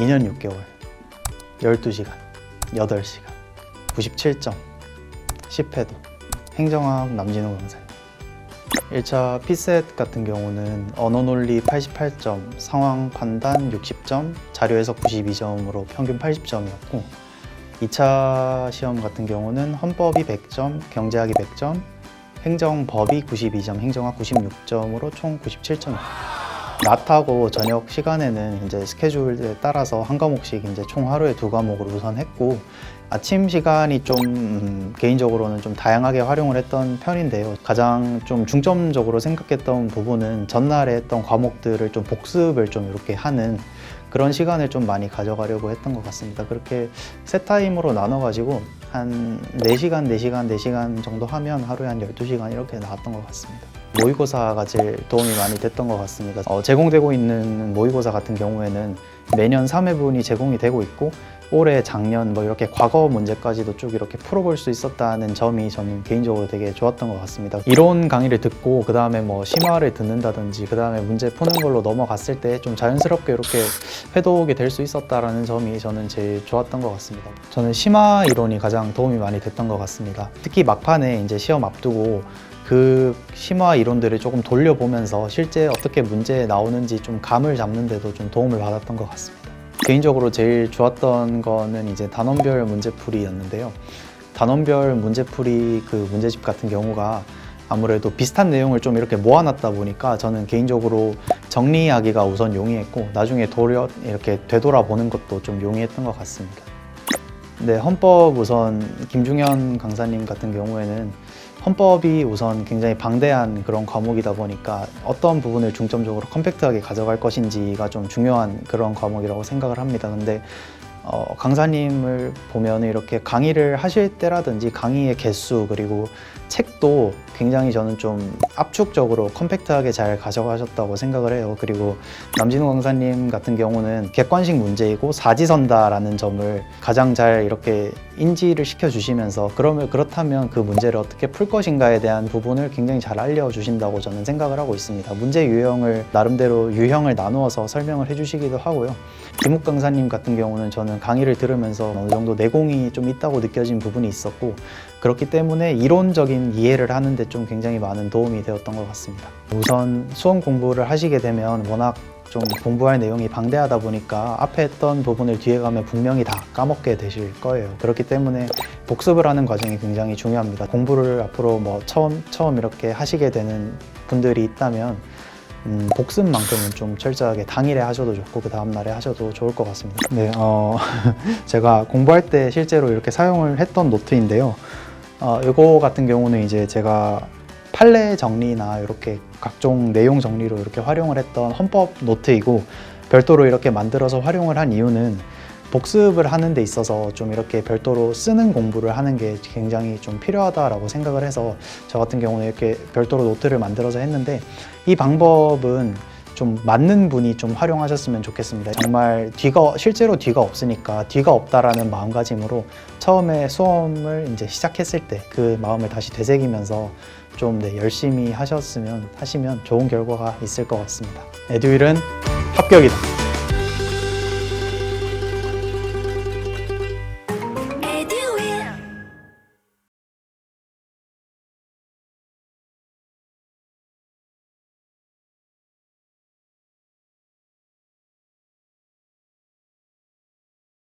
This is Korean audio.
2년 6개월, 12시간, 8시간, 97점, 10회도, 행정학 남진호 강사님. 1차 피셋 같은 경우는 언어 논리 88점, 상황 판단 60점, 자료 해석 92점으로 평균 80점이었고 2차 시험 같은 경우는 헌법이 100점, 경제학이 100점, 행정법이 92점, 행정학 96점으로 총 97점입니다. 낮하고 저녁 시간에는 이제 스케줄에 따라서 한 과목씩 이제 총 하루에 2과목을 우선 했고 아침 시간이 좀 개인적으로는 좀 다양하게 활용을 했던 편인데요. 가장 좀 중점적으로 생각했던 부분은 전날에 했던 과목들을 좀 복습을 좀 이렇게 하는 그런 시간을 좀 많이 가져가려고 했던 것 같습니다. 그렇게 세 타임으로 나눠가지고 한 4시간, 4시간, 4시간 정도 하면 하루에 한 12시간 이렇게 나왔던 것 같습니다. 모의고사가 제일 도움이 많이 됐던 것 같습니다. 제공되고 있는 모의고사 같은 경우에는 매년 3회분이 제공이 되고 있고 올해, 작년 뭐 이렇게 과거 문제까지도 쭉 이렇게 풀어볼 수 있었다는 점이 저는 개인적으로 되게 좋았던 것 같습니다. 이론 강의를 듣고 그 다음에 뭐 심화를 듣는다든지 그 다음에 문제 푸는 걸로 넘어갔을 때 좀 자연스럽게 이렇게 회독이 될 수 있었다라는 점이 저는 제일 좋았던 것 같습니다. 저는 심화 이론이 가장 도움이 많이 됐던 것 같습니다. 특히 막판에 이제 시험 앞두고 그 심화 이론들을 조금 돌려보면서 실제 어떻게 문제 나오는지 좀 감을 잡는 데도 좀 도움을 받았던 것 같습니다. 개인적으로 제일 좋았던 거는 이제 단원별 문제풀이였는데요. 단원별 문제풀이 그 문제집 같은 경우가 아무래도 비슷한 내용을 좀 이렇게 모아놨다 보니까 저는 개인적으로 정리하기가 우선 용이했고 나중에 이렇게 되돌아보는 것도 좀 용이했던 것 같습니다. 네, 헌법 우선 김중현 강사님 같은 경우에는 헌법이 우선 굉장히 방대한 그런 과목이다 보니까 어떤 부분을 중점적으로 컴팩트하게 가져갈 것인지가 좀 중요한 그런 과목이라고 생각을 합니다. 근데 강사님을 보면 이렇게 강의를 하실 때라든지 강의의 개수 그리고 책도 굉장히 저는 좀 압축적으로 컴팩트하게 잘 가져가셨다고 생각을 해요. 그리고 남진호 강사님 같은 경우는 객관식 문제이고 사지선다라는 점을 가장 잘 이렇게 인지를 시켜주시면서 그렇다면 그 문제를 어떻게 풀 것인가에 대한 부분을 굉장히 잘 알려주신다고 저는 생각을 하고 있습니다. 문제 유형을 나름대로 유형을 나누어서 설명을 해주시기도 하고요. 김욱 강사님 같은 경우는 저는 강의를 들으면서 어느 정도 내공이 좀 있다고 느껴진 부분이 있었고 그렇기 때문에 이론적인 이해를 하는데 좀 굉장히 많은 도움이 되었던 것 같습니다. 우선 수험 공부를 하시게 되면 워낙 좀 공부할 내용이 방대하다 보니까 앞에 했던 부분을 뒤에 가면 분명히 다 까먹게 되실 거예요. 그렇기 때문에 복습을 하는 과정이 굉장히 중요합니다. 공부를 앞으로 뭐 처음 이렇게 하시게 되는 분들이 있다면 복습만큼은 좀 철저하게 당일에 하셔도 좋고 그 다음날에 하셔도 좋을 것 같습니다. 네, 제가 공부할 때 실제로 이렇게 사용을 했던 노트인데요. 이거 같은 경우는 이제 제가 판례 정리나 이렇게 각종 내용 정리로 이렇게 활용을 했던 헌법 노트이고 별도로 이렇게 만들어서 활용을 한 이유는 복습을 하는 데 있어서 좀 이렇게 별도로 쓰는 공부를 하는 게 굉장히 좀 필요하다라고 생각을 해서 저 같은 경우는 이렇게 별도로 노트를 만들어서 했는데 이 방법은 좀 맞는 분이 좀 활용하셨으면 좋겠습니다. 정말 실제로 뒤가 없으니까 뒤가 없다라는 마음가짐으로 처음에 수험을 이제 시작했을 때 그 마음을 다시 되새기면서 좀 열심히 하시면 좋은 결과가 있을 것 같습니다. 에듀윌은 합격이다.